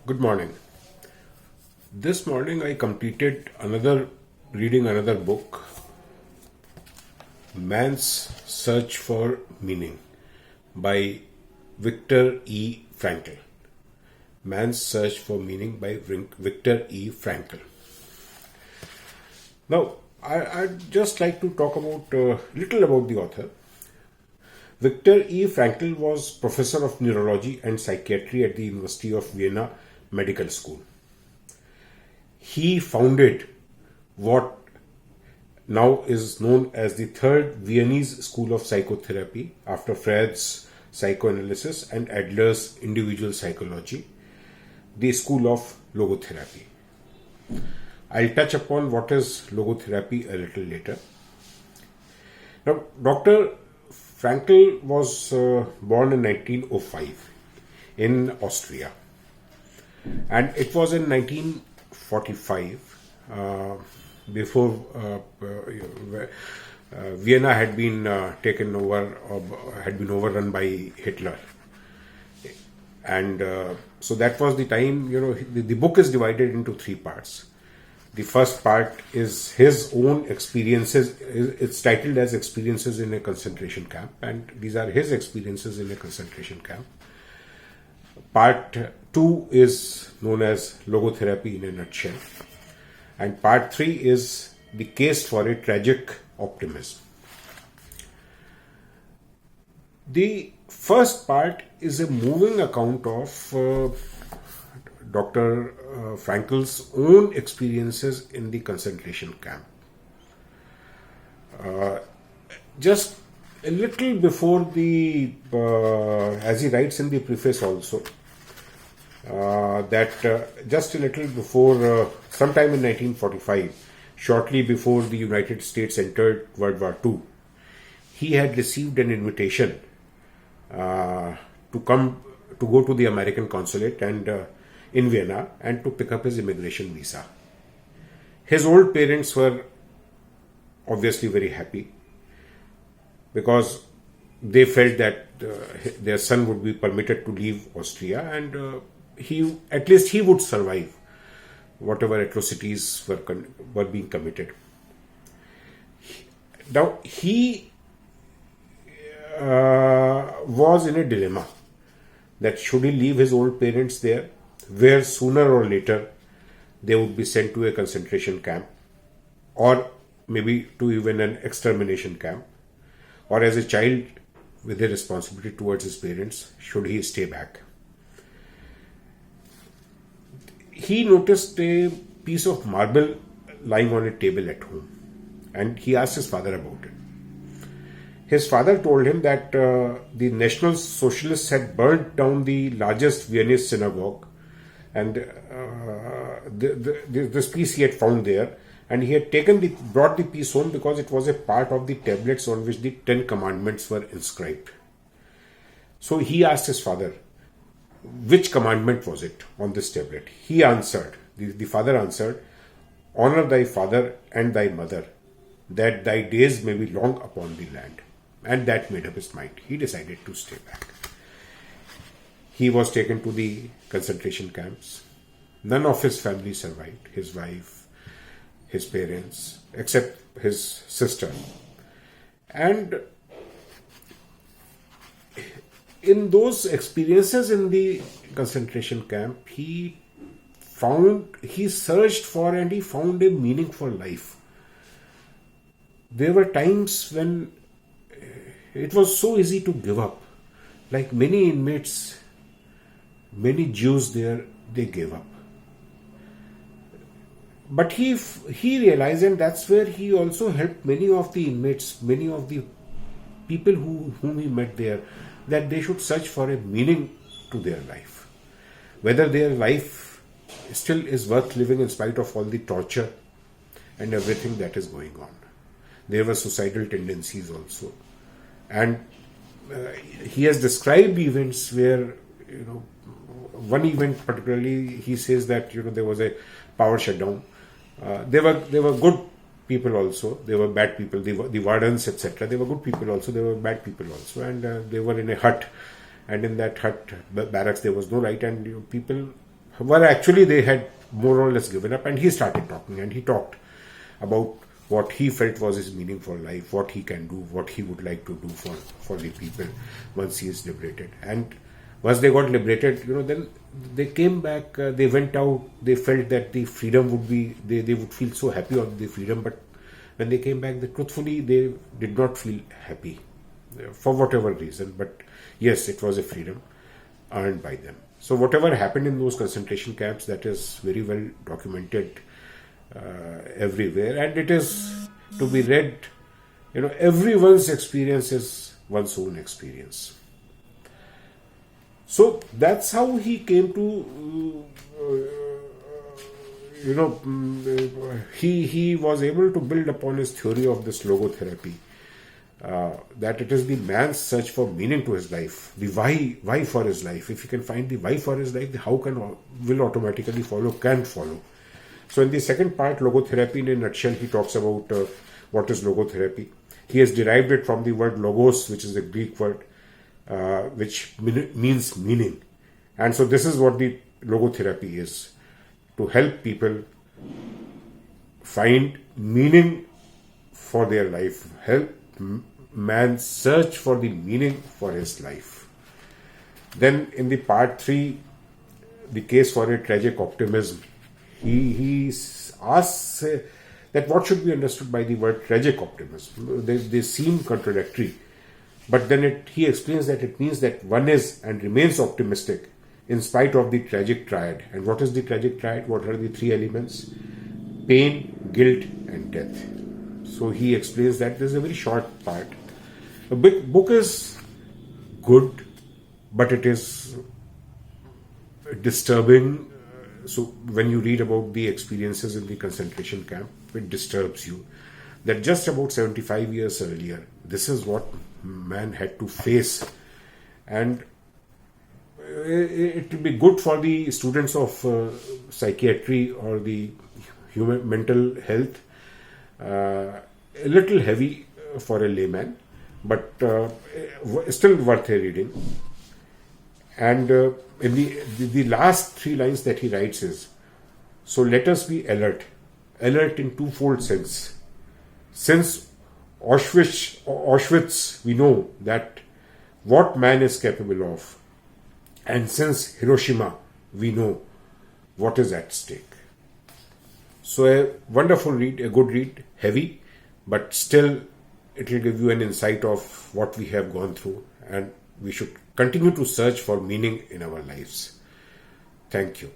Good morning. This morning I completed reading another book, Man's Search for Meaning by Viktor E. Frankl. Man's Search for Meaning by Viktor E. Frankl. Now, I'd just like to talk about little about the author. Viktor E. Frankl was professor of neurology and psychiatry at the University of Vienna Medical School. He founded what now is known as the Third Viennese School of Psychotherapy after Freud's psychoanalysis and Adler's individual psychology, the School of Logotherapy. I'll touch upon what is logotherapy a little later. Now, Dr. Frankl was born in 1905 in Austria, and it was in 1945 before Vienna had been taken over, or had been overrun by Hitler, and so that was the time. The book is divided into three parts. The first part is his own experiences. It's titled as Experiences in a Concentration Camp, and these are his experiences in a concentration camp. Part 2 is known as Logotherapy in a Nutshell, and part 3 is The Case for a Tragic Optimism. The first part is a moving account of Dr. Frankl's own experiences in the concentration camp. Just a little before as he writes in the preface also, just a little before, sometime in 1945, shortly before the United States entered World War II, he had received an invitation to go to the American consulate and in Vienna and to pick up his immigration visa. His old parents were obviously very happy because they felt that their son would be permitted to leave Austria, and at least he would survive whatever atrocities were being committed. Now he was in a dilemma that should he leave his old parents there, where sooner or later they would be sent to a concentration camp, or maybe to even an extermination camp, or as a child with a responsibility towards his parents, should he stay back. He noticed a piece of marble lying on a table at home, and he asked his father about it. His father told him that the National Socialists had burnt down the largest Viennese synagogue, and this piece he had found there, and he had brought the piece home because it was a part of the tablets on which the 10 Commandments were inscribed. So he asked his father, which commandment was it on this tablet? He answered, the father answered, "Honor thy father and thy mother, that thy days may be long upon the land." And that made up his mind. He decided to stay back. He was taken to the concentration camps. None of his family survived. His wife, his parents, except his sister. And in those experiences in the concentration camp, he searched for and he found a meaning for life. There were times when it was so easy to give up. Like many inmates, many Jews there, they gave up. But he realized, and that's where he also helped many of the inmates, many of the people whom he met there, that they should search for a meaning to their life. Whether their life still is worth living in spite of all the torture and everything that is going on. There were suicidal tendencies also. And he has described events where, one event particularly, he says that, there was a power shutdown. There were good people also. There were bad people, the wardens, etc. They were good people also. There were bad people also. And they were in a hut. And in that hut, barracks, there was no light. And people were actually, they had more or less given up, and he started talking, and he talked about what he felt was his meaning for life, what he can do, what he would like to do for the people once he is liberated. And once they got liberated, then they came back, they went out, they felt that the freedom would be, they would feel so happy on the freedom, but when they came back, truthfully, they did not feel happy for whatever reason. But yes, it was a freedom earned by them. So whatever happened in those concentration camps, that is very well documented everywhere, and it is to be read. Everyone's experience is one's own experience. So that's how he came to he was able to build upon his theory of this logotherapy, that it is the man's search for meaning to his life, the why for his life. If he can find the why for his life, the how will automatically follow, can follow. So in the second part, logotherapy in a nutshell, he talks about what is logotherapy. He has derived it from the word logos, which is a Greek word, which means meaning. And so this is what the logotherapy is, to help people find meaning for their life, help man search for the meaning for his life. Then in the part 3, the case for a tragic optimism, he asks that what should be understood by the word tragic optimism. They seem contradictory, but then he explains that it means that one is and remains optimistic in spite of the tragic triad. And what is the tragic triad? What are the 3 elements? Pain, guilt, and death. So he explains that. This is a very short part. The book is good, but it is disturbing. So when you read about the experiences in the concentration camp, it disturbs you that just about 75 years earlier, this is what man had to face. And it will be good for the students of psychiatry or the human mental health, a little heavy for a layman, but still worth a reading. And in the last 3 lines that he writes is, so let us be alert in twofold sense. Since Auschwitz, we know that what man is capable of, and since Hiroshima, we know what is at stake. So a wonderful read, a good read, heavy, but still it will give you an insight of what we have gone through, and we should continue to search for meaning in our lives. Thank you.